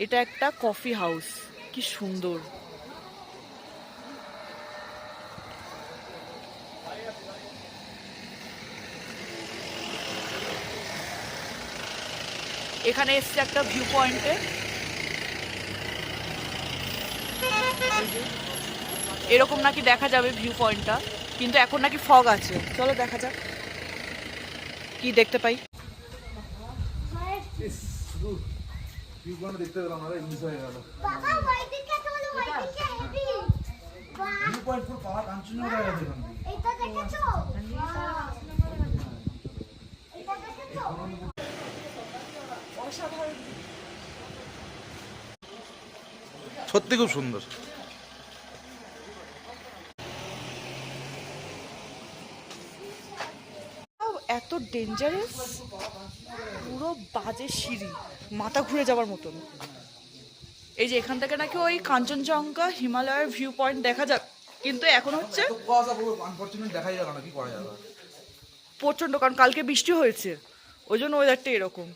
এটা একটা coffee house, কি সুন্দর। এখানে এসছে একটা ভিউ পয়েন্টে, এরকম নাকি দেখা যাবে ভিউ পয়েন্টটা, কিন্তু এখন নাকি ফগ আছে। চলো দেখা যাক কি দেখতে পাই। সত্যি খুব সুন্দর। এত ডেঞ্জারাস, পুরো বাজে সিঁড়ি, মাথা ঘুরে যাওয়ার মতন। এই যে এখান থেকে নাকি ওই কাঞ্চনজঙ্ঘা হিমালয়ের ভিউ পয়েন্ট দেখা যাক, কিন্তু এখন হচ্ছে দেখাই গেল না, কি করা যাবে। প্রচন্ড, কারণ কালকে বৃষ্টি হয়েছে, ওই জন্য ওয়েদারটা এরকম।